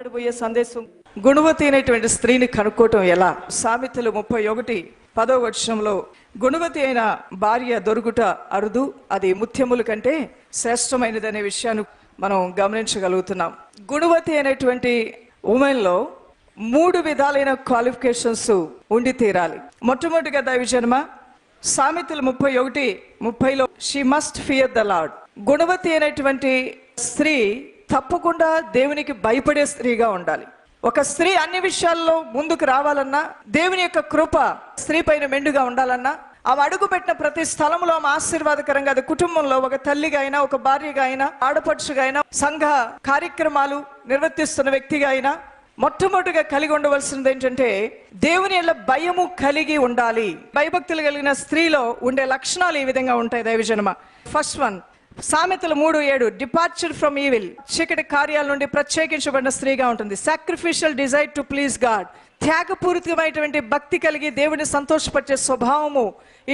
మాట్లాడబోయే సందేశం గుణవతి అయినటువంటి స్త్రీని కనుక్కోవటం ఎలా. సామెతలు 31:10 గుణవతి అయిన భార్య దొరుకుట అరుదు, అది ముత్యముల కంటే శ్రేష్టమైనది అనే విషయాన్ని మనం గమనించగలుగుతున్నాం. గుణవతి అయినటువంటి ఉమెన్లో 3 విధాలైన క్వాలిఫికేషన్స్ ఉండి తీరాలి. మొట్టమొదటిగా దైవజన్మ, సామెతలు 31:30 she must fear the lord. గుణవతి అయినటువంటి స్త్రీ తప్పకుండా దేవునికి భయపడే స్త్రీగా ఉండాలి. ఒక స్త్రీ అన్ని విషయాల్లో ముందుకు రావాలన్నా, దేవుని యొక్క కృప స్త్రీ పైన మెండుగా ఉండాలన్నా, ఆమె అడుగుపెట్టిన ప్రతి స్థలంలో ఆమె ఆశీర్వాదకరంగా, అది కుటుంబంలో ఒక తల్లిగా అయినా, ఒక భార్యగా అయినా, ఆడపడుచుగా అయినా, సంఘ కార్యక్రమాలు నిర్వర్తిస్తున్న వ్యక్తిగా అయినా, మొట్టమొదటిగా కలిగి ఉండవలసింది ఏంటంటే దేవుని యొక్క భయము కలిగి ఉండాలి. భయభక్తులు కలిగిన స్త్రీలో ఉండే లక్షణాలు ఈ విధంగా ఉంటాయి దైవజనమ. ఫస్ట్ వన్, సామెతలు 3:7 డిపార్చర్ ఫ్రమ్ ఈవిల్, చీకటి కార్యాల నుండి ప్రత్యేకించబడిన స్త్రీగా ఉంటుంది. Sacrificial desire to please God, త్యాగపూరితమైనటువంటి భక్తి కలిగి దేవుని సంతోషపరిచే స్వభావము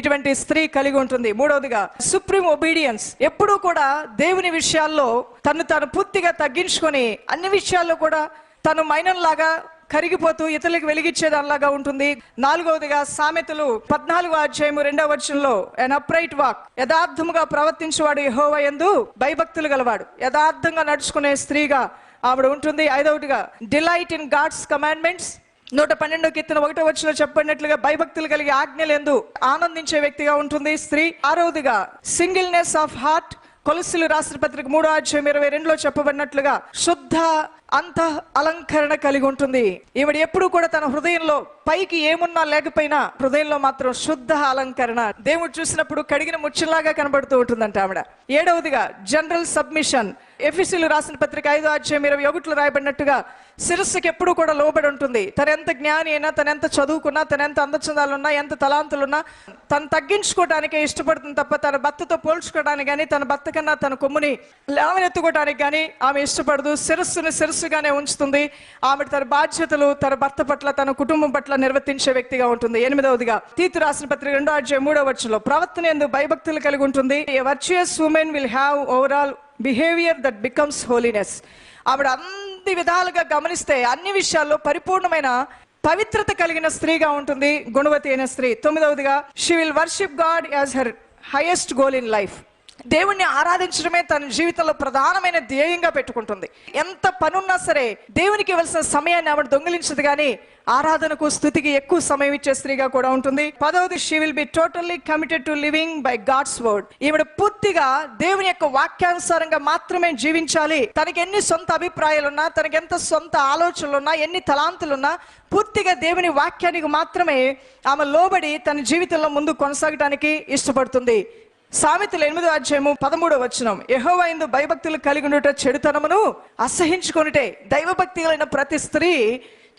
ఇటువంటి స్త్రీ కలిగి ఉంటుంది. మూడవదిగా సుప్రీం ఒబీడియన్స్, ఎప్పుడూ కూడా దేవుని విషయాల్లో తాను పూర్తిగా తగ్గించుకొని అన్ని విషయాల్లో కూడా తను మైనంలాగా కరిగిపోతూ ఇతరులకు వెలిగించేదానిలాగా ఉంటుంది. నాలుగవదిగా సామెతలు 14:2 an upright walk, యథార్థముగా ప్రవర్తించేవాడు యెహోవా యందు భయభక్తులు గలవాడు. యథార్థంగా నడుచుకునే స్త్రీగా ఆవిడ ఉంటుంది. ఐదవదిగా డిలైట్ ఇన్ గాడ్స్ కమాండ్మెంట్స్, 112:1 చెప్పినట్లుగా భయభక్తులు కలిగి ఆజ్ఞలందు ఆనందించే వ్యక్తిగా ఉంటుంది స్త్రీ. ఆరవదిగా సింగిల్నెస్ ఆఫ్ హార్ట్, కొలస్సీలు రాసిన పత్రిక 3:22 చెప్పబడినట్లుగా శుద్ధ అంత అలంకరణ కలిగి ఉంటుంది. ఈవిడ ఎప్పుడు కూడా తన హృదయంలో పైకి ఏమున్నా లేకపోయినా హృదయంలో మాత్రం శుద్ధ అలంకరణ, దేవుడు చూసినప్పుడు కడిగిన ముచ్చలాగా కనబడుతూ ఉంటుందంట ఆవిడ. ఏడవదిగా జనరల్ సబ్మిషన్, ఎఫెసీయులు రాసిన పత్రిక 5:21 రాయబడినట్టుగా శిరస్సుకి ఎప్పుడు కూడా లోబడి ఉంటుంది. తన ఎంత జ్ఞాని అయినా, తన ఎంత చదువుకున్నా, తన ఎంత అందచందాలున్నా, ఎంత తలాంతులున్నా తను తగ్గించుకోవడానికే ఇష్టపడుతుంది తప్ప తన భర్తతో పోల్చుకోవడానికి కానీ, తన భర్త కన్నా తన కొమ్ముని లేవనెత్తుకోవడానికి కానీ ఆమె ఇష్టపడదు. శిరస్సుగానే ఉంచుతుంది. ఆమె తన బాధ్యతలు తన భర్త పట్ల, తన కుటుంబం పట్ల నిర్వర్తించే వ్యక్తిగా ఉంటుంది. ఎనిమిదవదిగా తీతు రాసిన పత్రిక 2:3 ప్రవర్తన యందు భయభక్తులు కలిగి ఉంటుంది. A virtuous woman will have overall behaviour that becomes holiness. ఆవిడ అన్ని విధాలుగా గమనిస్తే అన్ని విషయాల్లో పరిపూర్ణమైన పవిత్రత కలిగిన స్త్రీగా ఉంటుంది గుణవతి అయిన స్త్రీ. 9వదిగా she will worship God as her highest goal in life. దేవుణ్ణి ఆరాధించడమే తన జీవితంలో ప్రధానమైన ధ్యేయంగా పెట్టుకుంటుంది. ఎంత పనున్నా సరే దేవునికి ఇవ్వాల్సిన సమయాన్ని ఆవిడ దొంగిలించదు, కానీ ఆరాధనకు, స్తుతికి ఎక్కువ సమయం ఇచ్చే స్త్రీగా కూడా ఉంటుంది. 10వది she will be totally committed to living by God's word. ఈవిడ పూర్తిగా దేవుని యొక్క వాక్యానుసారంగా మాత్రమే జీవించాలి. తనకి ఎన్ని సొంత అభిప్రాయాలున్నా, తనకి ఎంత సొంత ఆలోచనలున్నా, ఎన్ని తలాంతులున్నా పూర్తిగా దేవుని వాక్యానికి మాత్రమే ఆమె లోబడి తన జీవితంలో ముందు కొనసాగడానికి ఇష్టపడుతుంది. సామెతలు 8:13 యెహోవా యందు భయభక్తులు కలిగి ఉండుట చెడుతనమును అసహించుకొనుటే. దైవభక్తి కలిగిన ప్రతి స్త్రీ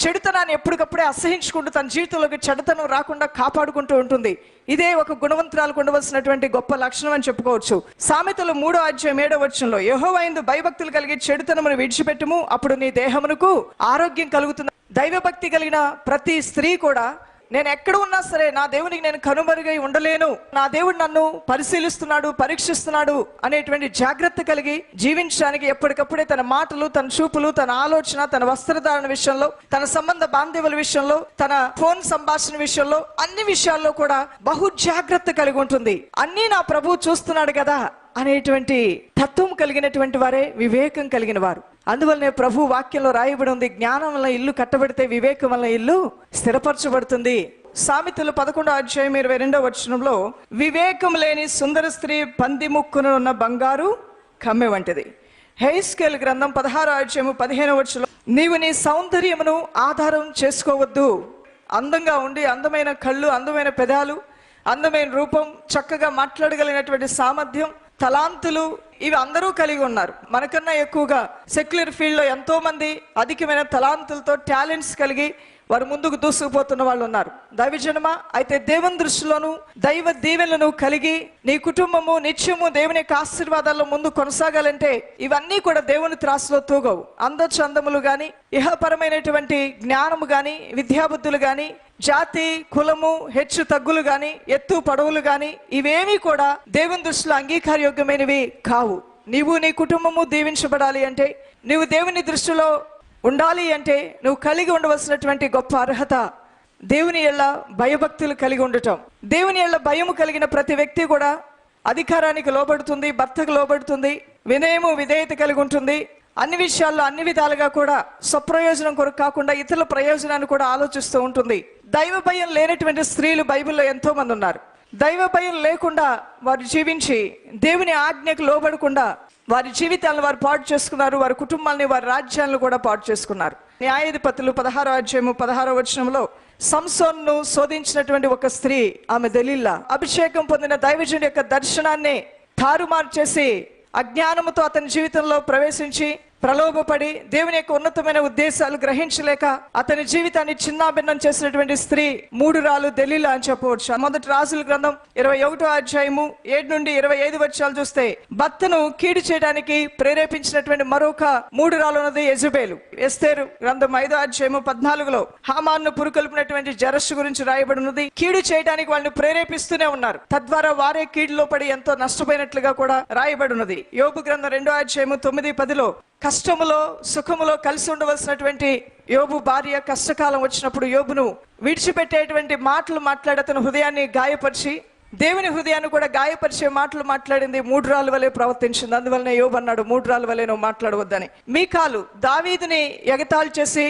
చెడుతనాన్ని ఎప్పటికప్పుడే అసహించుకుంటూ తన జీవితంలోకి చెడుతనం రాకుండా కాపాడుకుంటూ ఉంటుంది. ఇదే ఒక గుణవంతురాలకు ఉండవలసినటువంటి గొప్ప లక్షణం అని చెప్పుకోవచ్చు. సామెతలు 3:7 యెహోవా యందు భయభక్తులు కలిగి చెడుతనమును విడిచిపెట్టుము, అప్పుడు నీ దేహమునకు ఆరోగ్యం కలుగుతుంది. దైవభక్తి కలిగిన ప్రతి స్త్రీ కూడా నేను ఎక్కడ ఉన్నా సరే నా దేవునికి నేను కనుమరుగై ఉండలేను, నా దేవుడు నన్ను పరిశీలిస్తున్నాడు, పరీక్షిస్తున్నాడు అనేటువంటి జాగ్రత్త కలిగి జీవించడానికి ఎప్పటికప్పుడే తన మాటలు, తన చూపులు, తన ఆలోచన, తన వస్త్రధారణ విషయంలో, తన సంబంధ బాంధవ్యాల విషయంలో, తన ఫోన్ సంభాషణ విషయంలో, అన్ని విషయాల్లో కూడా బహు జాగ్రత్త కలిగి ఉంటుంది. అన్నీ నా ప్రభువు చూస్తున్నాడు కదా అనేటువంటి తత్వం కలిగినటువంటి వారే వివేకం కలిగిన వారు. అందువల్లనే ప్రభు వాక్యంలో రాయబడి ఉంది, జ్ఞానం వల్ల ఇల్లు కట్టబడితే వివేకం వల్ల ఇల్లు స్థిరపరచబడుతుంది. సామెతలు 11:22 వివేకం లేని సుందర స్త్రీ పంది ముక్కున ఉన్న బంగారు కమ్మె వంటిది. హెస్కేల్ గ్రంథం 16:15 నీవు నీ సౌందర్యమును ఆధారం చేసుకోవద్దు. అందంగా ఉండి అందమైన కళ్ళు, అందమైన పెదాలు, అందమైన రూపం, చక్కగా మాట్లాడగలిగినటువంటి సామర్థ్యం, తలాంతులు ఇవి అందరూ కలిగి ఉన్నారు. మనకన్నా ఎక్కువగా సెక్యులర్ ఫీల్డ్ లో ఎంతో మంది అధికమైన తలాంతులతో, టాలెంట్స్ కలిగి వారు ముందుకు దూసుకుపోతున్న వాళ్ళు ఉన్నారు. దైవజనమా, అయితే దేవుని దృష్టిలోను దైవ దీవెనలను కలిగి నీ కుటుంబము నిత్యము దేవుని యొక్క ఆశీర్వాదాల్లో ముందు కొనసాగాలంటే ఇవన్నీ కూడా దేవుని త్రాసులో తూగవు. అందచందములు గాని, ఇహపరమైనటువంటి జ్ఞానము గాని, విద్యాబుద్ధులు గాని, జాతి, కులము, హెచ్చు తగ్గులు గాని, ఎత్తు పడవులు గాని ఇవేమీ కూడా దేవుని దృష్టిలో అంగీకారయోగ్యమైనవి కావు. నీవు నీ కుటుంబము దీవించబడాలి అంటే, నీవు దేవుని దృష్టిలో ఉండాలి అంటే నువ్వు కలిగి ఉండవలసినటువంటి గొప్ప అర్హత దేవుని యెడల భయభక్తులు కలిగి ఉండటం. దేవుని యెడల భయము కలిగిన ప్రతి వ్యక్తి కూడా అధికారానికి లోబడుతుంది, భర్తకు లోబడుతుంది, వినయము విధేయత కలిగి ఉంటుంది. అన్ని విషయాల్లో అన్ని విధాలుగా కూడా స్వప్రయోజనం కొరకు కాకుండా ఇతరుల ప్రయోజనాన్ని కూడా ఆలోచిస్తూ ఉంటుంది. దైవ భయం లేనటువంటి స్త్రీలు బైబిల్లో ఎంతో మంది ఉన్నారు. దైవ భయం లేకుండా వారు జీవించి దేవుని ఆజ్ఞకు లోబడకుండా వారి జీవితాలను వారు పాడు చేసుకున్నారు. వారి కుటుంబాలని, వారి రాజ్యాలను కూడా పాడు చేసుకున్నారు. న్యాయాధిపతులు 16వ అధ్యాయము 16వ వచనంలో సంసోన్ను శోధించినటువంటి ఒక స్త్రీ, ఆమె దెలీలా, అభిషేకం పొందిన దైవజనుడి యొక్క దర్శనాన్ని తారుమారు చేసి అజ్ఞానముతో అతని జీవితంలో ప్రవేశించి ప్రలోభపడి దేవుని యొక్క ఉన్నతమైన ఉద్దేశాలు గ్రహించలేక అతని జీవితాన్ని చిన్నాభిన్నం చేసినటువంటి స్త్రీ మూఢురాలు దెలీలా అని చెప్పవచ్చు. మొదటి రాజుల గ్రంథం 21వ అధ్యాయము 7 నుండి 25 వచనాలు చూస్తే భర్తను కీడు చేయడానికి ప్రేరేపించినటువంటి మరొక మూఢురాలు ఉన్నది యెజబెలు. ఎస్తేరు గ్రంథం 5వ అధ్యాయము 14లో హామాను పురుకొల్పినటువంటి జరస్సు గురించి రాయబడి ఉన్నది. కీడు చేయడానికి వాళ్ళని ప్రేరేపిస్తూనే ఉన్నారు. తద్వారా వారే కీడులో పడి ఎంతో నష్టపోయినట్లుగా కూడా రాయబడి ఉన్నది. యోబు గ్రంథం 2వ అధ్యాయము 9-10లో కష్టములో సుఖములో కలిసి ఉండవలసినటువంటి యోబు భార్య కష్టకాలం వచ్చినప్పుడు యోబును విడిచిపెట్టేటువంటి మాటలు మాట్లాడి అతని హృదయాన్ని గాయపరిచి దేవుని హృదయాన్ని కూడా గాయపరిచే మాటలు మాట్లాడింది. మూఢురాలు వలె ప్రవర్తించింది. అందువలన యోబు అన్నాడు, మూఢురాలు వలె నువ్వు మాట్లాడవద్దని. మీకాలు దావీదుని ఎగతాళి చేసి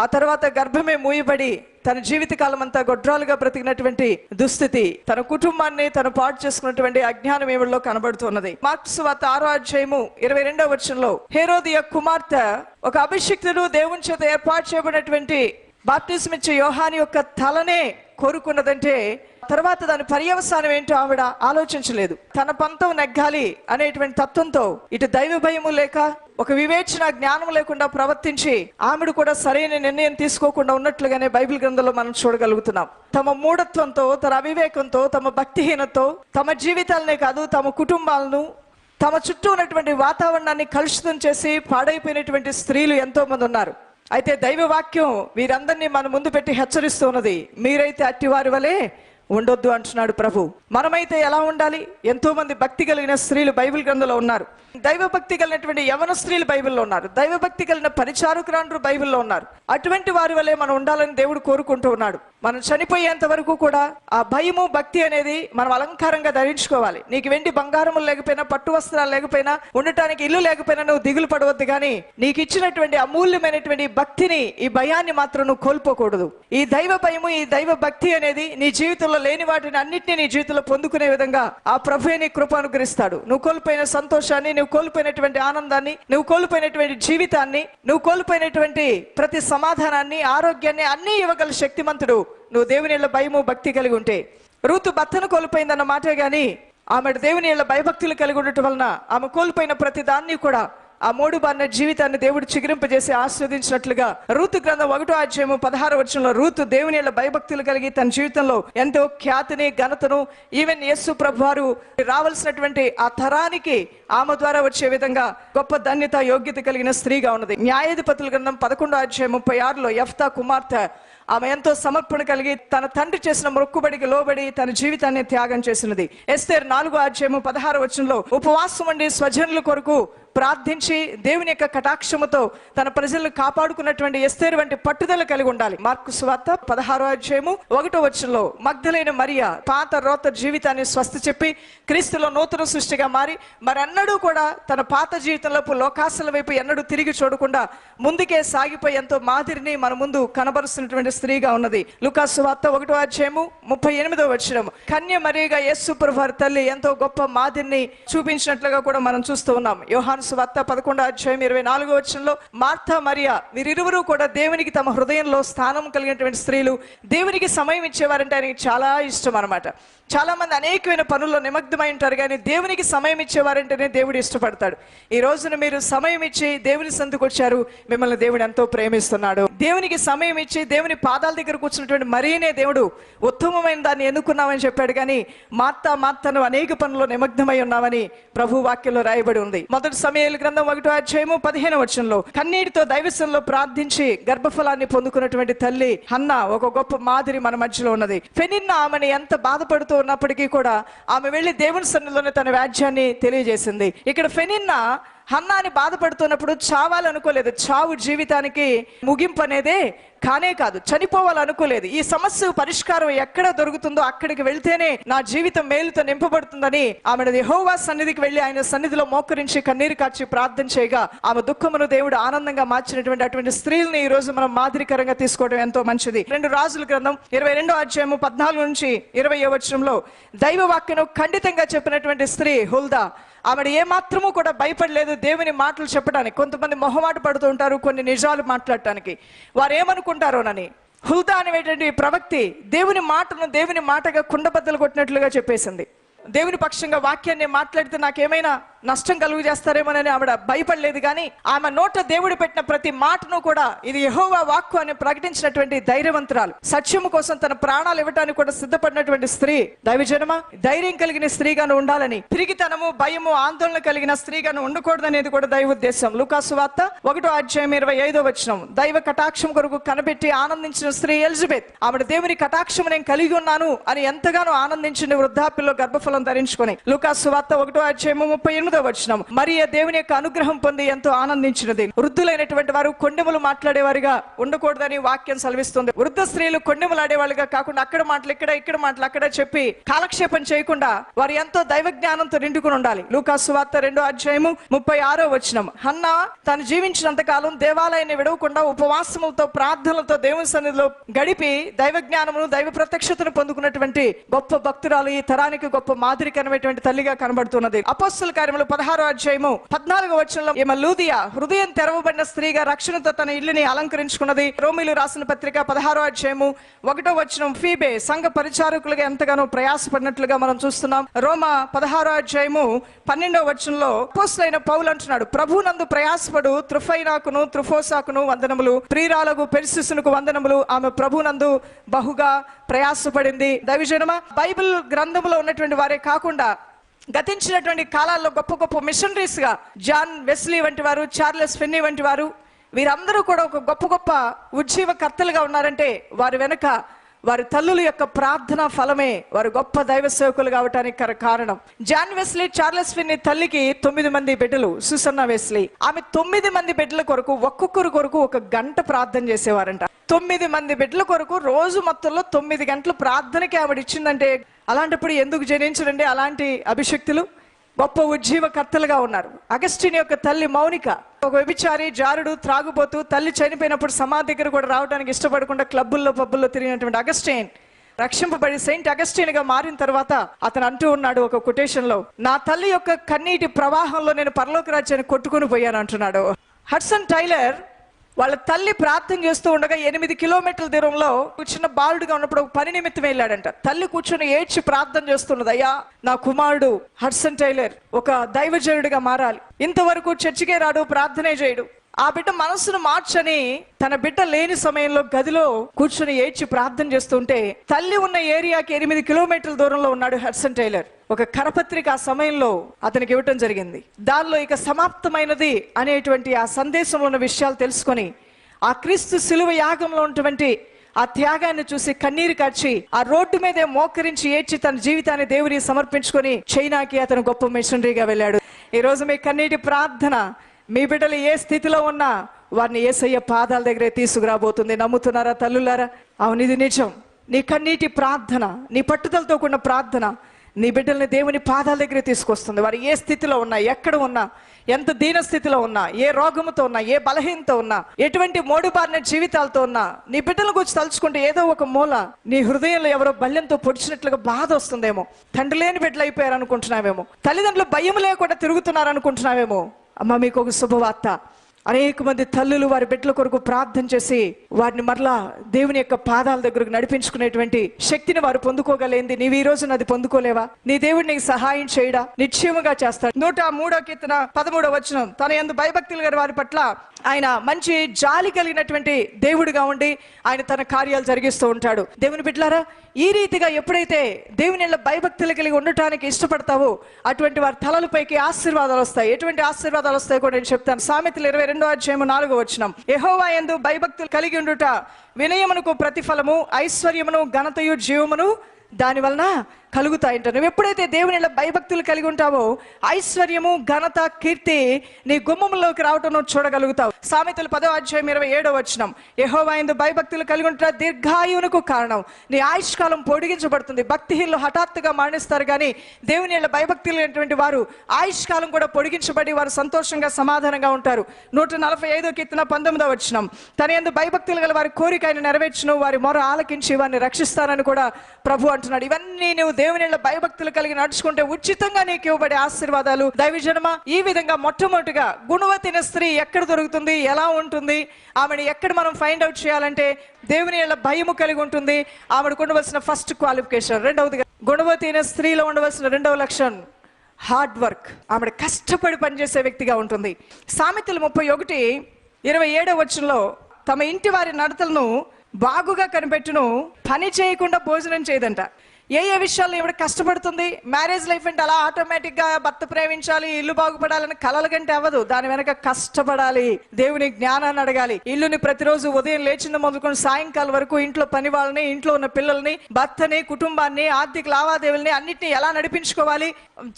ఆ తర్వాత గర్భమే మూయబడి తన జీవితకాలం అంతా గొడ్రాలుగా బ్రతికినటువంటి దుస్థితి, తన కుటుంబాన్ని తను పాడు చేసుకున్నటువంటి అజ్ఞానం ఏమిలో కనబడుతున్నది. మార్కు సువార్త 6వ అధ్యాయము 22వ వచనంలో హేరోదియ కుమార్తె ఒక అభిషిక్తుడు దేవుని చేత ఏర్పాటు చేయబడినటువంటి బాప్తిస్మ ఇచ్చే యోహాను యొక్క తలనే కోరుకున్నదంటే తర్వాత దాని పర్యవసానం ఏంటో ఆవిడ ఆలోచించలేదు. తన పంతం నెగ్గాలి అనేటువంటి తత్వంతో ఇటు దైవ భయము లేక ఒక వివేచన జ్ఞానం లేకుండా ప్రవర్తించి ఆమెడు కూడా సరైన నిర్ణయం తీసుకోకుండా ఉన్నట్లుగానే బైబిల్ గ్రంథంలో మనం చూడగలుగుతున్నాం. తమ మూఢత్వంతో, తన అవివేకంతో, తమ భక్తిహీనతో తమ జీవితాలనే కాదు తమ కుటుంబాలను, తమ చుట్టూ ఉన్నటువంటి వాతావరణాన్ని కలుషితం చేసి పాడైపోయినటువంటి స్త్రీలు ఎంతో మంది ఉన్నారు. అయితే దైవ వాక్యం వీరందరినీ మన ముందు పెట్టి హెచ్చరిస్తూ ఉన్నది. మీరైతే అట్టివారి వలె ఉండొద్దు అంటున్నాడు ప్రభు. మనమైతే ఎలా ఉండాలి? ఎంతో మంది భక్తి కలిగిన స్త్రీలు బైబిల్ గ్రంథంలో ఉన్నారు. దైవ భక్తి కలిగినటువంటి యవన స్త్రీలు బైబిల్లో ఉన్నారు. దైవ భక్తి కలిగిన పరిచారకురాండ్రు బైబిల్లో ఉన్నారు. అటువంటి వారి వల్లే మనం ఉండాలని దేవుడు కోరుకుంటూ ఉన్నాడు. మనం చనిపోయేంత వరకు కూడా ఆ భయము భక్తి అనేది మనం అలంకారంగా ధరించుకోవాలి. నీకు వెండి బంగారములు లేకపోయినా, పట్టు వస్త్రాలు లేకపోయినా, ఉండటానికి ఇల్లు లేకపోయినా నువ్వు దిగులు పడవద్దు. కానీ నీకు ఇచ్చినటువంటి అమూల్యమైనటువంటి భక్తిని, ఈ భయాన్ని మాత్రం నువ్వు కోల్పోకూడదు. ఈ దైవ భయము, ఈ దైవ భక్తి అనేది నీ జీవితంలో లేని వాటిని అన్నింటినీ నీ జీవితంలో పొందుకునే విధంగా ఆ ప్రభువే నీ కృప అనుగ్రహిస్తాడు. నువ్వు కోల్పోయిన సంతోషాన్ని, నువ్వు కోల్పోయినటువంటి ఆనందాన్ని, నువ్వు కోల్పోయినటువంటి జీవితాన్ని, నువ్వు కోల్పోయినటువంటి ప్రతి సమాధానాన్ని, ఆరోగ్యాన్ని అన్నీ ఇవ్వగల శక్తిమంతుడు నువ్వు దేవుని యెడల భయము భక్తి కలిగి ఉంటే. రూతు భర్తను కోల్పోయిందన్న మాటే గాని ఆమె దేవుని యెడల భయభక్తులు కలిగి ఉండటం వలన ఆమె కోల్పోయిన ప్రతి దాన్ని కూడా ఆ మోడుబారిన జీవితాన్ని దేవుడు చిగురింపజేసి ఆస్వాదించినట్లుగా రూతు గ్రంథం 1వ అధ్యాయము 16వ వచనంలో రూతు దేవుని యెడల భయభక్తులు కలిగి తన జీవితంలో ఎంతో ఖ్యాతిని, ఘనతను, ఈవెన్ యేసు ప్రభు వారు రావాల్సినటువంటి ఆ తరానికి ఆమె ద్వారా వచ్చే విధంగా గొప్ప ధన్యత, యోగ్యత కలిగిన స్త్రీగా ఉన్నది. న్యాయాధిపతుల గ్రంథం 11వ అధ్యాయం 36లో యెఫ్తా కుమార్తె ఆమె ఎంతో సమర్పణ కలిగి తన తండ్రి చేసిన మొక్కుబడికి లోబడి తన జీవితాన్ని త్యాగం చేసినది. ఎస్తేరు 4వ అధ్యాయము 16వ వచనంలో ఉపవాసం ఉండి స్వజనుల కొరకు ప్రార్థించి దేవుని యొక్క కటాక్షముతో తన ప్రజలను కాపాడుకున్నటువంటి ఎస్తేరు వంటి పట్టుదల కలిగి ఉండాలి. మార్కు సువార్త 16వ అధ్యాయము 1వ వచనంలో మగ్దలైన మరియ పాత రోత జీవితాన్ని స్వస్తి చెప్పి క్రీస్తులో నూతన సృష్టిగా మారి మరన్నడూ కూడా తన పాత జీవితంలో లోకాసల వైపు ఎన్నడూ తిరిగి చూడకుండా ముందుకే సాగిపోయి ఎంతో మాదిరిని మన ముందు కనబరుస్తున్నటువంటి స్త్రీగా ఉన్నది. లూకా సువార్త 1వ అధ్యాయము 38వ వచనం కన్య మరియగా యేసు ప్రభు వారి తల్లి ఎంతో గొప్ప మాదిరిని చూపించినట్లుగా కూడా మనం చూస్తూ ఉన్నాం. యోహాను సువార్త 11వ అధ్యాయం 24వ వచనంలో మార్తా మరియా వీరిరువురు కూడా దేవునికి తమ హృదయంలో స్థానం కలిగినటువంటి స్త్రీలు. దేవునికి సమయం ఇచ్చేవారంటే ఆయనకి చాలా ఇష్టం అన్నమాట. చాలా మంది అనేకమైన పనుల్లో నిమగ్నమై ఉంటారు, కానీ దేవునికి సమయం ఇచ్చేవారంటేనే దేవుడు ఇష్టపడతాడు. ఈ రోజున మీరు సమయం ఇచ్చి దేవుని సందుకు వచ్చారు, మిమ్మల్ని దేవుడు ఎంతో ప్రేమిస్తున్నాడు. దేవునికి సమయం ఇచ్చి దేవుని పాదాల దగ్గర కూర్చున్నటువంటి మరీనే దేవుడు ఉత్తమమైన దాన్ని ఎన్నుకున్నామని చెప్పాడు. కానీ మార్తాను అనేక పనుల్లో నిమగ్నమై ఉన్నామని ప్రభు వాక్యంలో రాయబడి ఉంది. మొదటి సమూయేలు గ్రంథం 1వ అధ్యాయము 15వ వచనంలో కన్నీటితో దైవసన్నిధిలో ప్రార్థించి గర్భఫలాన్ని పొందుకున్నటువంటి తల్లి హన్నా ఒక గొప్ప మాదిరి మన మధ్యలో ఉన్నది. ఫెనిన్నా ఆమెను ఎంత బాధపడుతూ ఉన్నప్పటికీ కూడా ఆమె వెళ్లి దేవుని సన్నిధిలోనే తన వ్యాజ్యాన్ని తెలియజేసింది. ఇక్కడ ఫెనిన్నా హన్నాని బాధపడుతున్నప్పుడు చావాలనుకోలేదు. చావు జీవితానికి ముగింపు అనేదే కానే కాదు. చనిపోవాలనుకోలేదు. ఈ సమస్య పరిష్కారం ఎక్కడ దొరుకుతుందో అక్కడికి వెళ్తేనే నా జీవితం మేలుతో నింపబడుతుందని ఆమె యెహోవా సన్నిధికి వెళ్లి ఆయన సన్నిధిలో మోకరించి కన్నీరు కార్చి ప్రార్థన చేయగా ఆమె దుఃఖమును దేవుడు ఆనందంగా మార్చినటువంటి అటువంటి స్త్రీల్ని ఈ రోజు మనం మాదిరికరంగా తీసుకోవడం ఎంతో మంచిది. 2 రాజుల గ్రంథం 22వ అధ్యాయము 14 నుంచి 20వ వచనంలో దైవ వాక్యను ఖండితంగా చెప్పినటువంటి స్త్రీ హుల్దా. ఆవిడ ఏమాత్రము కూడా భయపడలేదు దేవుని మాటలు చెప్పడానికి. కొంతమంది మొహమాట పడుతూ ఉంటారు కొన్ని నిజాలు మాట్లాడటానికి, వారు ఏమనుకుంటారోనని. హుల్దా అనేటువంటి ప్రవక్తి దేవుని మాటను దేవుని మాటగా కుండబద్దలు కొట్టినట్లుగా చెప్పేసింది. దేవుని పక్షంగా వాక్యాన్ని మాట్లాడితే నాకేమైనా నష్టం కలుగు చేస్తారేమోనని ఆవిడ భయపడలేదు. కానీ ఆమె నోట దేవుడు పెట్టిన ప్రతి మాటను కూడా ఇది యెహోవా వాక్కు అని ప్రకటించినటువంటి ధైర్యవంతురాలు. సత్యము కోసం తన ప్రాణాలు ఇవ్వడానికి కూడా సిద్ధపడినటువంటి స్త్రీ. దైవజనమా, ధైర్యం కలిగిన స్త్రీగాను ఉండాలని, తిరిగితనము భయము ఆందోళన కలిగిన స్త్రీగాను ఉండకూడదనేది కూడా దైవ ఉద్దేశం. లూకాసు వార్త 1వ అధ్యాయం 25వ వచనం. దైవ కటాక్షం కొరకు కనిపెట్టి ఆనందించిన స్త్రీ ఎలిజబెత్. ఆవిడ దేవుని కటాక్షం నేను కలిగి ఉన్నాను అని ఎంతగానో ఆనందించిన వృద్ధాప్యంలో గర్భఫలం ధరించుకొని. లూకాసు వార్త 1వ అధ్యాయం 38వ వచనం. మరియ దేవుని యొక్క అనుగ్రహం పొంది ఎంతో ఆనందించినది. వృద్ధులైనటువంటి వారు కొండెములు మాట్లాడేవారిగా ఉండకూడదని వాక్యం సెలవిస్తుంది. వృద్ధ స్త్రీలు కొండెములు ఆడేవాళ్ళుగా కాకుండా అక్కడ మాటలు ఇక్కడ మాటలు అక్కడ చెప్పి కాలక్షేపం చేయకుండా వారు ఎంతో దైవ జ్ఞానంతో నిండుకుని ఉండాలి. లూకాసు వార్త 2వ అధ్యాయము 36వ వచనం. హన్నా తను జీవించినంత కాలం దేవాలయాన్ని విడవకుండా ఉపవాసములతో ప్రార్థనలతో దేవుని సన్నిధిలో గడిపి దైవ జ్ఞానమును దైవ ప్రత్యక్షతను పొందుకున్నటువంటి గొప్ప భక్తురాలు. ఈ తరానికి గొప్ప మాదిరికరమైనటువంటి తల్లిగా కనబడుతున్నది. అపోస్తల కార్యములు 16వ అధ్యాయము 14వ వచనంలో ఈమె లూదియా హృదయం తెరవబడిన స్త్రీగా రక్షణతో తన ఇల్లుని అలంకరించుకున్నది. రోమీలు రాసిన పత్రిక 16వ అధ్యాయము 1వ వచనం. ఫీబే సంఘ పరిచారకులుగా ఎంతగానో ప్రయాసపడినట్లుగా మనం చూస్తున్నాం. రోమా 16వ అధ్యాయము 12వ వచనంలో అపోస్తలుడైన పౌలు అంటున్నాడు, ప్రభువునందు ప్రయాసపడు త్రుఫైనాకును త్రుఫోసాకును వందనములు, ప్రియురాలకు పెర్సిసునకు వందనములు. ఆమె ప్రభువునందు బహుగా ప్రయాసపడింది. దైవజనమా, బైబిల్ గ్రంథంలో ఉన్నటువంటి వారే కాకుండా గతించినటువంటి కాలాల్లో గొప్ప గొప్ప మిషనరీస్ గా జాన్ వెస్లీ వంటి వారు, చార్లెస్ ఫిన్నీ వంటి వారు, వీరందరూ కూడా ఒక గొప్ప గొప్ప ఉజ్జీవకర్తలుగా ఉన్నారంటే వారి వెనుక వారి తల్లుల యొక్క ప్రార్థన ఫలమే వారు గొప్ప దైవ సేవకులు కావటానికి కారణం. జాన్ వెస్లీ, చార్లెస్ ఫిన్నీ తల్లికి 9 మంది బిడ్డలు. సుసన్నా వెస్లీ ఆమె 9 మంది బిడ్డల కొరకు ఒక్కొక్కరు కొరకు 1 గంట ప్రార్థన చేసేవారంట. 9 మంది బిడ్డల కొరకు రోజు మొత్తంలో 9 గంటలు ప్రార్థనకి ఆవిడ ఇచ్చిందంటే అలాంటప్పుడు ఎందుకు జనించడండి అలాంటి అభిషక్తులు? గొప్ప ఉజ్జీవకర్తలుగా ఉన్నారు. అగస్టిన్ యొక్క తల్లి మౌనిక ఒక వ్యభిచారి, జారుడు, త్రాగుబోతూ, తల్లి చనిపోయినప్పుడు సమాధి దగ్గర కూడా రావడానికి ఇష్టపడకుండా క్లబ్బుల్లో పబ్బుల్లో తిరిగినటువంటి అగస్టిన్ రక్షింపబడి సెయింట్ అగస్టిన్ గా మారిన తర్వాత అతను అంటూ ఉన్నాడు ఒక కొటేషన్ లో, నా తల్లి యొక్క కన్నీటి ప్రవాహంలో నేను పరలోక రాజ్యాన్ని కొట్టుకుని పోయాను అంటున్నాడు. హడ్సన్ టైలర్ వాళ్ళ తల్లి ప్రార్థన చేస్తూ ఉండగా 8 కిలోమీటర్ల దూరంలో చిన్న బాలుడుగా ఉన్నప్పుడు ఒక పని నిమిత్తం వెళ్ళాడంట. తల్లి కూర్చొని ఏడ్చి ప్రార్థన చేస్తున్నది, అయ్యా నా కుమారుడు హడ్సన్ టైలర్ ఒక దైవజనుడిగా మారాలి, ఇంతవరకు చర్చికే రాడు, ప్రార్థనే చేయడు, ఆ బిడ్డ మనసును మార్చని తన బిడ్డ లేని సమయంలో గదిలో కూర్చొని ఏడ్చి ప్రార్థన చేస్తుంటే తల్లి ఉన్న ఏరియాకి 8 కిలోమీటర్ల దూరంలో ఉన్నాడు హడ్సన్ టైలర్. ఒక కరపత్రిక ఆ సమయంలో అతనికి ఇవ్వటం జరిగింది. దానిలో ఇక సమాప్తమైనది అనేటువంటి ఆ సందేశంలో ఉన్న విషయాలు తెలుసుకొని ఆ క్రీస్తు శిలువ యాగంలో ఉన్నటువంటి ఆ త్యాగాన్ని చూసి కన్నీరు కార్చి ఆ రోడ్డు మీదే మోకరించి ఏడ్చి తన జీవితాన్ని దేవునికి సమర్పించుకొని చైనాకి అతను గొప్ప మిషనరీగా వెళ్ళాడు. ఈ రోజు మీ కన్నీటి ప్రార్థన మీ బిడ్డలు ఏ స్థితిలో ఉన్నా వారిని యేసయ్య పాదాల దగ్గరే తీసుకురాబోతుంది. నమ్ముతున్నారా తల్లులారా? అవును, ఇది నిజం. నీ కన్నీటి ప్రార్థన, నీ పట్టుదలతో కూడిన ప్రార్థన నీ బిడ్డల్ని దేవుని పాదాల దగ్గరే తీసుకొస్తుంది. వారు ఏ స్థితిలో ఉన్నా, ఎక్కడ ఉన్నా, ఎంత దీన స్థితిలో ఉన్నా, ఏ రోగముతో ఉన్నా, ఏ బలహీనతో ఉన్నా, ఎటువంటి మోడుబారిన జీవితాలతో ఉన్నా, నీ బిడ్డల గురించి తలుచుకుంటే ఏదో ఒక మూల నీ హృదయంలో ఎవరో బల్యంతో పొడిచినట్లుగా బాధ వస్తుందేమో. తండ్రి లేని బిడ్డలు అయిపోయారు అనుకుంటున్నావేమో, తల్లిదండ్రులు భయం లేకుండా తిరుగుతున్నారు అనుకుంటున్నావేమో. అమ్మ, మీకు ఒక శుభవార్త. అనేక మంది తల్లులు వారి బిడ్డల కొరకు ప్రార్థన చేసి వారిని మరలా దేవుని యొక్క పాదాల దగ్గరకు నడిపించుకునేటువంటి శక్తిని వారు పొందుకోగలేంది. నీవు ఈ రోజున అది పొందుకోలేవా? నీ దేవుడు నీకు సహాయం చేయడా? నిశ్చయముగా చేస్తాడు. 103వ కీర్తన 13వ వచనం. తన యందు భయభక్తులు గారి వారి పట్ల ఆయన మంచి జాలి కలిగినటువంటి దేవుడిగా ఉండి ఆయన తన కార్యాలు జరిగిస్తూ ఉంటాడు. దేవుని బిడ్డలారా, ఈ రీతిగా ఎప్పుడైతే దేవుని భయభక్తులు కలిగి ఉండటానికి ఇష్టపడతావో అటువంటి వారి తలలపైకి ఆశీర్వాదాలు వస్తాయి. ఎటువంటి ఆశీర్వాదాలు వస్తాయో కూడా నేను చెప్తాను. సామెతలు 22వ అధ్యాయం 4వ వచనం. యెహోవా యందు భయభక్తులు కలిగి ఉండుట వినయమునకు ప్రతిఫలము, ఐశ్వర్యమును, ఘనతయు, జీవమును దాని వలన కలుగుతాయంట. నువ్వు ఎప్పుడైతే దేవుని భయభక్తులు కలిగి ఉంటావో ఐశ్వర్యము, ఘనత, కీర్తి నీ గుమ్మంలోకి రావటం నువ్వు చూడగలుగుతావు. సామెతలు 10:27 యెహోవా యందు భయభక్తులు కలిగి ఉంటా దీర్ఘాయువునకు కారణం. నీ ఆయుష్కాలం పొడిగించబడుతుంది. భక్తిహీనులు హఠాత్తుగా మరణిస్తారు, కానీ దేవుని భయభక్తులు లేనటువంటి వారు ఆయుష్కాలం కూడా పొడిగించబడి వారు సంతోషంగా సమాధానంగా ఉంటారు. 145 కీర్తన 19 తన యందు భయభక్తులు గల వారి కోరిక ఆయన నెరవేర్చును, వారి మొర ఆలకించి వారిని రక్షిస్తానని కూడా ప్రభు అంటున్నాడు. ఇవన్నీ నువ్వు దేవుని భయభక్తులు కలిగి నడుచుకుంటే ఉచితంగా నీకు ఇవ్వబడే ఆశీర్వాదాలు. దైవజనమా, ఈ విధంగా మొట్టమొదటిగా గుణవతి అయిన స్త్రీ ఎక్కడ దొరుకుతుంది, ఎలా ఉంటుంది, ఆమెను ఎక్కడ మనం ఫైండ్ అవుట్ చేయాలంటే దేవుని భయము కలిగి ఉంటుంది. ఆమెకు ఉండవలసిన ఫస్ట్ క్వాలిఫికేషన్. రెండవదిగా గుణవతి అయిన స్త్రీలో ఉండవలసిన రెండవ లక్షణం హార్డ్ వర్క్. ఆమె కష్టపడి పనిచేసే వ్యక్తిగా ఉంటుంది. సామెతలు 31:27 తమ ఇంటి వారి నడతలను బాగుగా కనిపెట్టును, పని చేయకుండా భోజనం చేయదంట. ఏ విషయాల్లో ఇవిడ కష్టపడుతుంది. మ్యారేజ్ లైఫ్ అంటే అలా ఆటోమేటిక్గా భర్త ప్రేమించాలి, ఇల్లు బాగుపడాలని కలల కంటే అవ్వదు. దాని వెనక కష్టపడాలి, దేవుని జ్ఞానాన్ని అడగాలి. ఇల్లుని ప్రతిరోజు ఉదయం లేచింది మొదలుకొని సాయంకాలం వరకు ఇంట్లో పని వాళ్ళని, ఇంట్లో ఉన్న పిల్లల్ని, భర్తని, కుటుంబాన్ని, ఆర్థిక లావాదేవీలని అన్నిటిని ఎలా నడిపించుకోవాలి.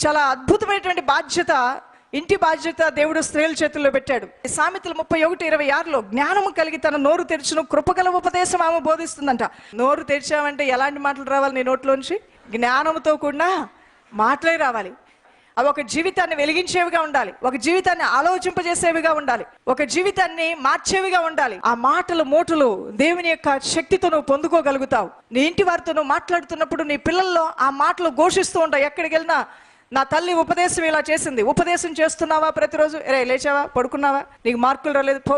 చాలా అద్భుతమైనటువంటి బాధ్యత, ఇంటి బాధ్యత దేవుడు స్త్రీల చేతుల్లో పెట్టాడు. సామెతలు 31:26 జ్ఞానము కలిగి తన నోరు తెరిచును, కృపగల ఉపదేశం ఆమె బోధిస్తుందంట. నోరు తెరిచామంటే ఎలాంటి మాటలు రావాలి నీ నోట్లోంచి? జ్ఞానంతో కూడిన మాటలే రావాలి. అవి ఒక జీవితాన్ని వెలిగించేవిగా ఉండాలి, ఒక జీవితాన్ని ఆలోచింపజేసేవిగా ఉండాలి, ఒక జీవితాన్ని మార్చేవిగా ఉండాలి. ఆ మాటలు మూటలు దేవుని యొక్క శక్తితో నువ్వు పొందుకోగలుగుతావు. నీ ఇంటి వారితో నువ్వు మాట్లాడుతున్నప్పుడు నీ పిల్లల్లో ఆ మాటలు ఘోషిస్తూ ఉంటాయి. ఎక్కడికి వెళ్ళినా నా తల్లి ఉపదేశం ఇలా చేసింది. ఉపదేశం చేస్తున్నావా ప్రతిరోజు? లేచావా, పడుకున్నావా, నీకు మార్కులు రాలేదు, పో,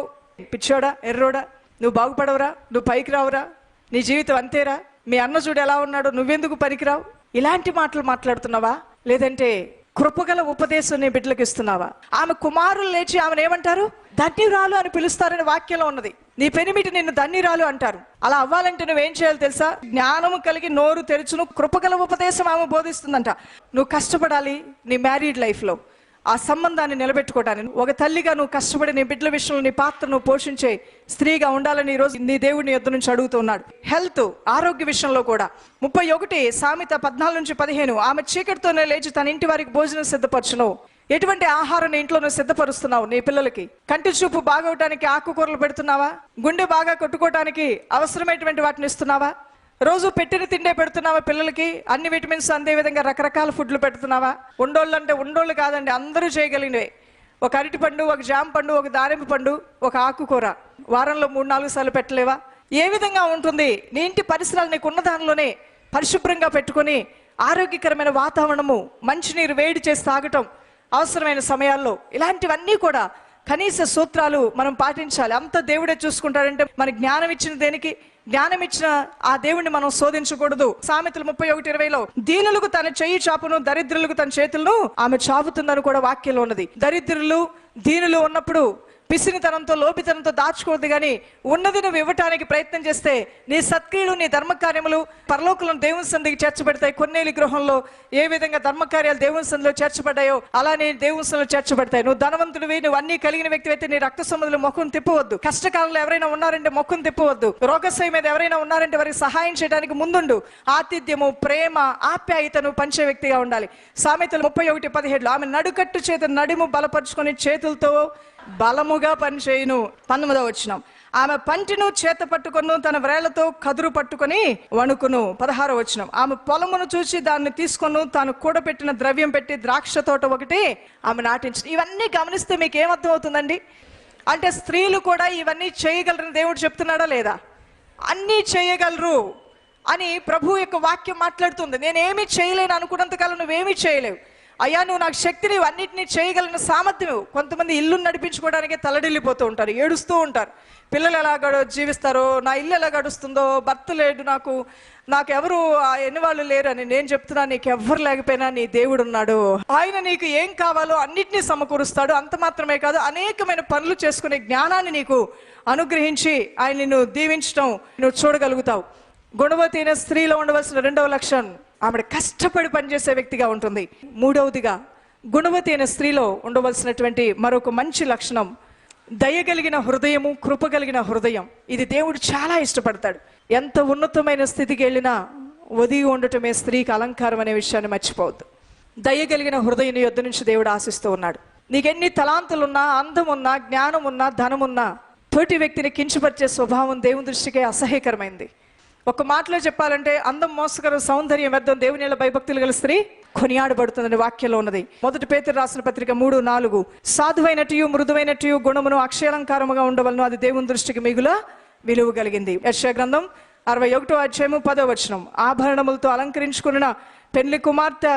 పిచ్చోడా, ఎర్రోడా, నువ్వు బాగుపడవురా, నువ్వు పైకి రావురా, నీ జీవితం అంతేరా, మీ అన్న చూడు ఎలా ఉన్నాడు, నువ్వెందుకు పనికిరావు, ఇలాంటి మాటలు మాట్లాడుతున్నావా? లేదంటే కృపగల ఉపదేశం నీ బిడ్డలకు ఇస్తున్నావా? ఆమె కుమారులు లేచి ఆమెను ఏమంటారు? ధన్యురాలు అని పిలుస్తారని వాక్యంలో ఉన్నది. నీ పెనిమిటి నిన్ను ధన్యురాలు అంటారు. అలా అవ్వాలంటే నువ్వేం చేయాలి తెలుసా? జ్ఞానము కలిగి నోరు తెరుచును, కృపగల ఉపదేశం ఆమె బోధిస్తుందంట. నువ్వు కష్టపడాలి నీ మ్యారీడ్ లైఫ్లో ఆ సంబంధాన్ని నిలబెట్టుకోవడానికి. ఒక తల్లిగా నువ్వు కష్టపడి నీ బిడ్డల విషయంలో నీ పాత్రను పోషించే స్త్రీగా ఉండాలని ఈరోజు నీ దేవుడిని యొద్ద నుంచి అడుగుతున్నాడు. హెల్త్, ఆరోగ్య విషయంలో కూడా 31 సామెత 14-15 ఆమె చీకటితోనే లేచి తన ఇంటి వారికి భోజనం సిద్ధపరచును. ఎటువంటి ఆహారాన్ని ఇంట్లో నువ్వు సిద్ధపరుస్తున్నావు నీ పిల్లలకి? కంటి చూపు బాగవటానికి ఆకుకూరలు పెడుతున్నావా? గుండె బాగా కొట్టుకోవటానికి అవసరమైనటువంటి వాటిని ఇస్తున్నావా? రోజు పెట్టిన తిండే పెడుతున్నావా పిల్లలకి? అన్ని విటమిన్స్ అందే విధంగా రకరకాల ఫుడ్లు పెడుతున్నావా? ఉండోళ్ళు అంటే ఉండోళ్ళు కాదండి, అందరూ చేయగలిగినవే. ఒక అరటి పండు, ఒక జామ పండు, ఒక దానిమ్మ పండు, ఒక ఆకుకూర వారంలో 3-4 సార్లు పెట్టలేవా? ఏ విధంగా ఉంటుంది నీ ఇంటి పరిసరాలు? నీకు ఉన్న దానిలోనే పరిశుభ్రంగా పెట్టుకొని ఆరోగ్యకరమైన వాతావరణము, మంచినీరు వేడి చేసి తాగటం అవసరమైన సమయాల్లో, ఇలాంటివన్నీ కూడా కనీస సూత్రాలు మనం పాటించాలి. అంత దేవుడే చూసుకుంటాడంటే మన జ్ఞానం ఇచ్చిన దేనికి? జ్ఞానం ఇచ్చిన ఆ దేవుణ్ణి మనం శోధించకూడదు. సామెతలు 31:20 దీనులకు తన చెయ్యి చాపును, దరిద్రులకు తన చేతులను ఆమె చాపుతుందని కూడా వాక్యంలో ఉన్నది. దరిద్రులు, దీనులు ఉన్నప్పుడు పిసినితనంతో, లోపితనంతో దాచుకోవద్దు, కానీ ఉన్నది నువ్వు ఇవ్వటానికి ప్రయత్నం చేస్తే నీ సత్క్రియలు, నీ ధర్మకార్యములు పరలోకులను దేవుని సంధికి చేర్చబడతాయి. కొన్నేలి గృహంలో ఏ విధంగా ధర్మకార్యాలు దేవుని సంధిలో చేర్చబడ్డాయో అలానే దేవుని సంధిలో చేర్చబడతాయి. నువ్వు ధనవంతుడివి, నువ్వు అన్ని కలిగిన వ్యక్తి అయితే నీ రక్త సంబంధులు ముఖం తిప్పవద్దు. కష్టకాలంలో ఎవరైనా ఉన్నారంటే ముఖం తిప్పవద్దు. రోగశయ మీద ఎవరైనా ఉన్నారంటే వారికి సహాయం చేయడానికి ముందుండు. ఆతిథ్యము, ప్రేమ, ఆప్యాయతను పంచే వ్యక్తిగా ఉండాలి. సామెతలు 31:17 ఆమె నడుకట్టు చేత నడిము బలపరుచుకొని చేతులతో బలముగా పనిచేయును. 19 ఆమె పంటిను చేత పట్టుకొను, తన వ్రేళ్లతో కదురు పట్టుకొని వణుకును. 16 ఆమె పొలమును చూసి దాన్ని తీసుకొను, తాను కూడబెట్టిన ద్రవ్యం పెట్టి ద్రాక్ష తోట ఒకటి ఆమె నాటించు. ఇవన్నీ గమనిస్తే మీకు ఏమర్థం అవుతుందండి? అంటే స్త్రీలు కూడా ఇవన్నీ చేయగలరని దేవుడు చెప్తున్నాడా లేదా? అన్నీ చేయగలరు అని ప్రభు యొక్క వాక్యం మాట్లాడుతుంది. నేనేమీ చేయలేను అనుకున్నంతకాలం నువ్వేమీ చేయలేవు. అయ్యా నువ్వు నాకు శక్తిని, అన్నింటినీ చేయగలిగిన సామర్థ్యం. కొంతమంది ఇల్లు నడిపించుకోవడానికే తలడిల్లిపోతూ ఉంటారు, ఏడుస్తూ ఉంటారు. పిల్లలు ఎలా జీవిస్తారో, నా ఇల్లు ఎలా గడుస్తుందో, భర్త లేడు, నాకు ఎవరు ఎన్ని వాళ్ళు లేరు అని. నేను చెప్తున్నా, నీకు ఎవ్వరు లేకపోయినా నీ దేవుడు ఉన్నాడు. ఆయన నీకు ఏం కావాలో అన్నిటినీ సమకూరుస్తాడు. అంత మాత్రమే కాదు, అనేకమైన పనులు చేసుకునే జ్ఞానాన్ని నీకు అనుగ్రహించి ఆయన నిన్ను దీవించడం నువ్వు చూడగలుగుతావు. గుణవతి అయిన స్త్రీలో ఉండవలసిన రెండవ లక్షణం ఆమె కష్టపడి పనిచేసే వ్యక్తిగా ఉంటుంది. మూడవదిగా గుణవతి అయిన స్త్రీలో ఉండవలసినటువంటి మరొక మంచి లక్షణం దయగలిగిన హృదయము, కృపగలిగిన హృదయం. ఇది దేవుడు చాలా ఇష్టపడతాడు. ఎంత ఉన్నతమైన స్థితికి వెళ్ళినా ఒదిగి ఉండటమే స్త్రీకి అలంకారం అనే విషయాన్ని మర్చిపోవద్దు. దయగలిగిన హృదయం యొద్ద నుంచి దేవుడు ఆశిస్తూ ఉన్నాడు. నీకెన్ని తలాంతులున్నా, అందం ఉన్నా, జ్ఞానం ఉన్నా, ధనమున్నా, తోటి వ్యక్తిని కించపరిచే స్వభావం దేవుని దృష్టికి అసహ్యకరమైంది. ఒక మాటలో చెప్పాలంటే అందం మోసకరం, సౌందర్యం వ్యర్థం, దేవుని భయభక్తులు గల స్త్రీ కొనియాడబడుతుందని వాక్యంలో ఉన్నది. 1 పేతురు రాసిన పత్రిక 3:4 సాధువైనట్టు మృదువైనట్టు గుణమును అక్షయలంకారముగా ఉండవలను, అది దేవుని దృష్టికి మిగుల విలువ కలిగింది. యెషయా గ్రంథం 61వ అధ్యాయము 10వ వచనం. ఆభరణములతో అలంకరించుకున్న పెళ్లి కుమార్తె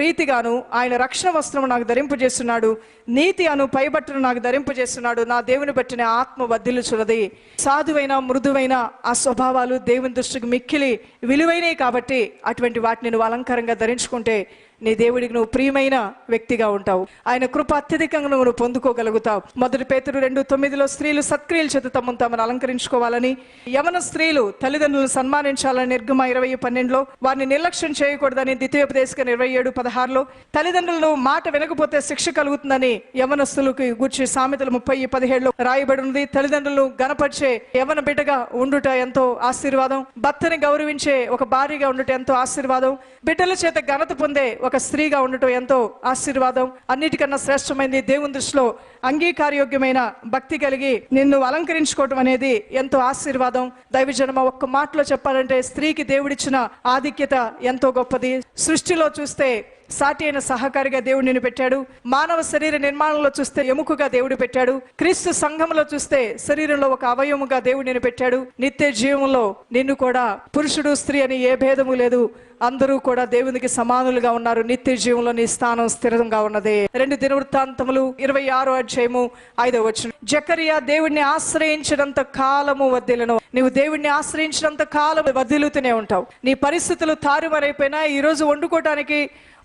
రీతిగాను ఆయన రక్షణ వస్త్రము నాకు ధరింపజేస్తున్నాడు, నీతి అను పైబట్టను నాకు ధరింపజేస్తున్నాడు, నా దేవుని బట్టిన ఆత్మ వర్ధిల్లుచున్నది. సాధువైన మృదువైన ఆ స్వభావాలు దేవుని దృష్టికి మిక్కిలి విలువైనవి కాబట్టి అటువంటి వాటిని నువ్వు అలంకారంగా ధరించుకుంటే నీ దేవుడికి నువ్వు ప్రియమైన వ్యక్తిగా ఉంటావు. ఆయన కృప అత్యధికంగా నువ్వు పొందుకోగలుగుతావు. 1 పేతురు 2:9 స్త్రీలు సత్క్రియల చేత తమను తాము అలంకరించుకోవాలని, యవన స్త్రీలు తల్లిదండ్రులను సన్మానించాలని నిర్గమ 20:12 వారిని నిర్లక్ష్యం చేయకూడదని, ద్వితీయోపదేశకాండం 27:16 తల్లిదండ్రులను మాట వినకపోతే శిక్ష కలుగుతుందని యవనస్తులకు గూర్చి సామెతలు 30:17 రాయబడి ఉంది. తల్లిదండ్రులను గణపరిచే యవన బిడ్డగా ఉండుట ఎంతో ఆశీర్వాదం. భర్తని గౌరవించే ఒక భార్యగా ఉండుట ఎంతో ఆశీర్వాదం. బిడ్డల చేత ఘనత పొందే ఒక స్త్రీగా ఉండటం ఎంతో ఆశీర్వాదం. అన్నిటికన్నా శ్రేష్టమైనది దేవుని దృష్టిలో అంగీకారయోగ్యమైన భక్తి కలిగి నిన్ను అలంకరించుకోవటం అనేది ఎంతో ఆశీర్వాదం. దైవజనమ ఒక్క మాటలో చెప్పాలంటే స్త్రీకి దేవుడిచ్చిన ఆధిక్యత ఎంతో గొప్పది. సృష్టిలో చూస్తే సాటి అయిన సహకారిగా దేవుడు నిన్ను పెట్టాడు. మానవ శరీర నిర్మాణంలో చూస్తే ఎముకగా దేవుడు పెట్టాడు. క్రీస్తు సంఘంలో చూస్తే శరీరంలో ఒక అవయవముగా దేవుడు నిన్ను పెట్టాడు. నిత్య జీవంలో నిన్ను కూడా పురుషుడు స్త్రీ అని ఏ భేదము లేదు, అందరూ కూడా దేవునికి సమానులుగా ఉన్నారు. నిత్య జీవంలో నీ స్థానం స్థిరంగా ఉన్నది. 2 దినవృత్తాంతములు 26వ అధ్యాయము 5వ వచనం. జకరియా దేవుడిని ఆశ్రయించినంత కాలము వర్ధిల్లును. నీవు దేవుడిని ఆశ్రయించినంత కాలం వర్ధిల్లుతూనే ఉంటావు. నీ పరిస్థితులు తారుమారైపోయినా, ఈరోజు వండుకోవటానికి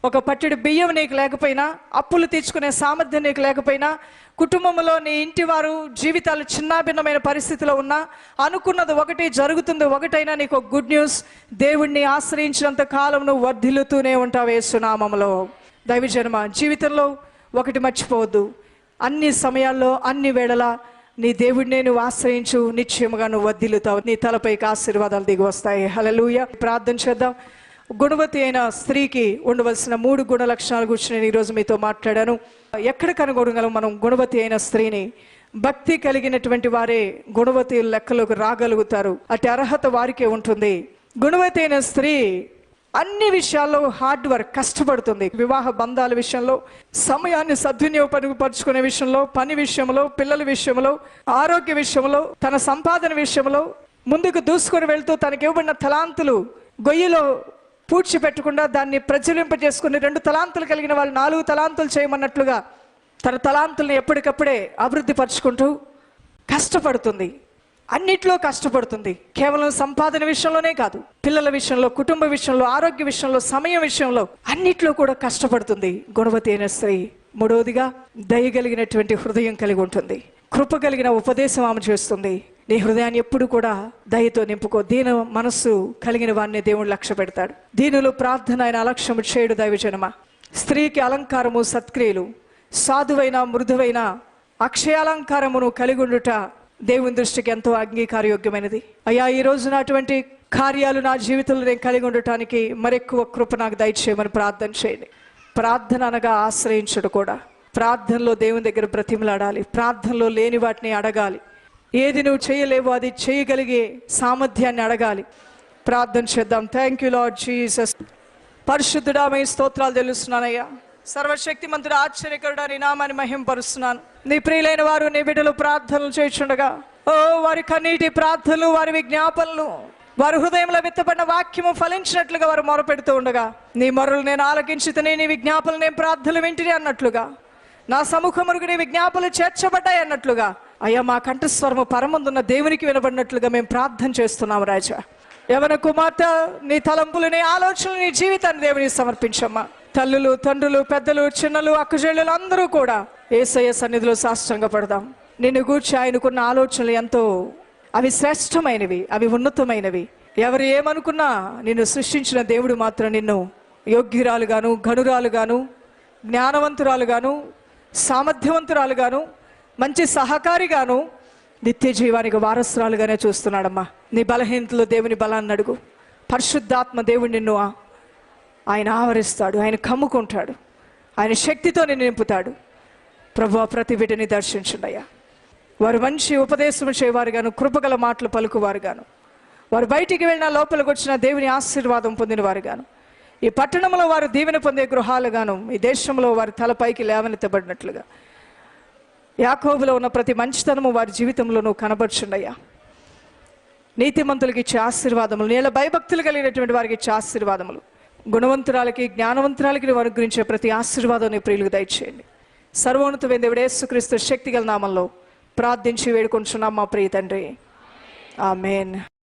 ఒక పట్టెడు బియ్యం నీకు లేకపోయినా, అప్పులు తీర్చుకునే సామర్థ్యం నీకు లేకపోయినా, కుటుంబంలో నీ ఇంటి వారు జీవితాలు చిన్నాభిన్నమైన పరిస్థితిలో ఉన్నా, అనుకున్నది ఒకటి జరుగుతుంది ఒకటైనా, నీకు గుడ్ న్యూస్, దేవుణ్ణి ఆశ్రయించినంత కాలం నువ్వు వర్ధిల్లుతూనే ఉంటావు యేసు నామములో. దైవజనమ జీవితంలో ఒకటి మర్చిపోవద్దు, అన్ని సమయాల్లో అన్ని వేళలా నీ దేవుడినే నువ్వు ఆశ్రయించు, నిశ్చయముగా నువ్వు వర్ధిల్లుతావు. నీ తలపైకి ఆశీర్వాదాలు దిగి వస్తాయి. హల్లెలూయా. ప్రార్థన చేద్దాం. గుణవతి అయిన స్త్రీకి ఉండవలసిన 3 గుణ లక్షణాల గురించి నేను ఈరోజు మీతో మాట్లాడాను. ఎక్కడ కనుగొనగలం మనం గుణవతి అయిన స్త్రీని? భక్తి కలిగినటువంటి వారే గుణవతి లెక్కలోకి రాగలుగుతారు. అటు అర్హత వారికే ఉంటుంది. గుణవతి అయిన స్త్రీ అన్ని విషయాల్లో హార్డ్ వర్క్, కష్టపడుతుంది. వివాహ బంధాల విషయంలో, సమయాన్ని సద్వినియోగపరుచుకునే విషయంలో, పని విషయంలో, పిల్లల విషయంలో, ఆరోగ్య విషయంలో, తన సంపాదన విషయంలో ముందుకు దూసుకొని వెళ్తూ తనకి ఇవ్వబడిన తలాంతులు గొయ్యిలో పూడ్చిపెట్టకుండా దాన్ని ప్రచురింపజేసుకుని 2 తలాంతులు కలిగిన వాళ్ళు 4 తలాంతులు చేయమన్నట్లుగా తన తలాంతుల్ని ఎప్పటికప్పుడే అభివృద్ధి పరుచుకుంటూ కష్టపడుతుంది. అన్నిట్లో కష్టపడుతుంది. కేవలం సంపాదన విషయంలోనే కాదు, పిల్లల విషయంలో, కుటుంబ విషయంలో, ఆరోగ్య విషయంలో, సమయం విషయంలో అన్నిట్లో కూడా కష్టపడుతుంది గుణవతి అయిన స్త్రీ. 3వదిగా దయగలిగినటువంటి హృదయం కలిగి ఉంటుంది. కృప కలిగిన ఉపదేశం ఆమె చేస్తుంది. నీ హృదయాన్ని ఎప్పుడు కూడా దయతో నింపుకో. దీన మనస్సు కలిగిన వాడిని దేవుడు లక్ష్య పెడతాడు. దీనిలో ప్రార్థన ఆయన అలక్ష్యము చేయడు. దైవజనమ స్త్రీకి అలంకారము సత్క్రియలు, సాధువైన మృదువైన అక్షయాలంకారమును కలిగి ఉండుట దేవుని దృష్టికి ఎంతో అంగీకారయోగ్యమైనది. అయ్యా, ఈ రోజున అటువంటి కార్యాలు నా జీవితంలో నేను కలిగి ఉండటానికి మరెక్కువ కృప నాకు దయచేయమని ప్రార్థన చేయండి. ప్రార్థన అనగా ఆశ్రయించడు కూడా. ప్రార్థనలో దేవుని దగ్గర బ్రతిమలాడాలి. ప్రార్థనలో లేని వాటిని అడగాలి. ఏది నువ్వు చేయలేవో అది చేయగలిగే సామర్థ్యాన్ని అడగాలి. ప్రార్థన చేద్దాం. Thank you lord Jesus. పరిశుద్ధుడా, మీ స్తోత్రాలు తెలుస్తున్నానయ్యా. సర్వశక్తిమంతుడు, ఆశ్చర్యకరుడా, నీ నామాన్ని మహింపరుస్తున్నాను. నీ ప్రియులైన వారు నీ బిడ్డలు ప్రార్థనలు చేయుచుండగా, వారి కన్నీటి ప్రార్థనలు, వారి విజ్ఞాపనలు, వారి హృదయంలో విత్తబడిన వాక్యము ఫలించినట్లుగా వారు మొరపెడుతూ ఉండగా, నీ మొరలు నేను ఆలకించితేనే, నీ విజ్ఞాపనలు నేను ప్రార్థనలు వింటిని అన్నట్లుగా, నా సముఖమునకు నీ విజ్ఞాపనలు చేర్చబడ్డాయి అన్నట్లుగా, అయ్యా మా కంఠస్వరము పరమందున్న దేవునికి వినబడినట్లుగా మేము ప్రార్థన చేస్తున్నాం రాజా. యవన కుమార్తె, నీ తలంపులు, నీ ఆలోచనలు, నీ జీవితాన్ని దేవునికి సమర్పించమ్మా. తల్లులు, తండ్రులు, పెద్దలు, చిన్నలు, అక్కచెల్లెలు అందరూ కూడా యేసయ్య సన్నిధిలో సాష్టాంగ పడదాం. నిన్ను గూర్చి ఆయనకున్న ఆలోచనలు ఎంతో, అవి శ్రేష్టమైనవి, అవి ఉన్నతమైనవి. ఎవరు ఏమనుకున్నా నిన్ను సృష్టించిన దేవుడు మాత్రం నిన్ను యోగ్యురాలుగాను, ఘనురాలుగాను, జ్ఞానవంతురాలుగాను, సామర్థ్యవంతురాలుగాను, మంచి సహకారిగాను, నిత్య జీవానికి వారసురాలుగానే చూస్తున్నాడమ్మా. నీ బలహీనతలో దేవుని బలాన్ని అడుగు. పరిశుద్ధాత్మ దేవుడు నిన్ను ఆయన ఆవరిస్తాడు, ఆయన కమ్ముకుంటాడు, ఆయన శక్తితో నిన్ను నింపుతాడు. ప్రభువా, ప్రతి బిడ్డని దర్శించుండయ్యా. వారు మంచి ఉపదేశం చేయవారుగాను, కృపగల మాటలు పలుకువారుగాను, వారు బయటికి వెళ్ళినా లోపలికి వచ్చిన దేవుని ఆశీర్వాదం పొందిన వారుగాను, ఈ పట్టణంలో వారు దీవెన పొందే గృహాలుగాను, ఈ దేశంలో వారి తలపైకి లేవనెత్తబడినట్లుగా యాకోబులో ఉన్న ప్రతి మంచితనము వారి జీవితంలో నువ్వు కనబర్చుండయ్యా. నీతిమంతులకి ఇచ్చే ఆశీర్వాదములు, నీళ్ళ భయభక్తులు కలిగినటువంటి వారికి ఇచ్చే ఆశీర్వాదములు, గుణవంతురాలకి జ్ఞానవంతురాలకి నువ్వు అనుగ్రహించే ప్రతి ఆశీర్వాదం నీ ప్రియులకు దయచేయండి. సర్వోన్నతమైన దేవుడు యేసుక్రీస్తు శక్తిగల నామంలో ప్రార్థించి వేడుకొంచున్నాం మా ప్రియ తండ్రి. ఆమేన్.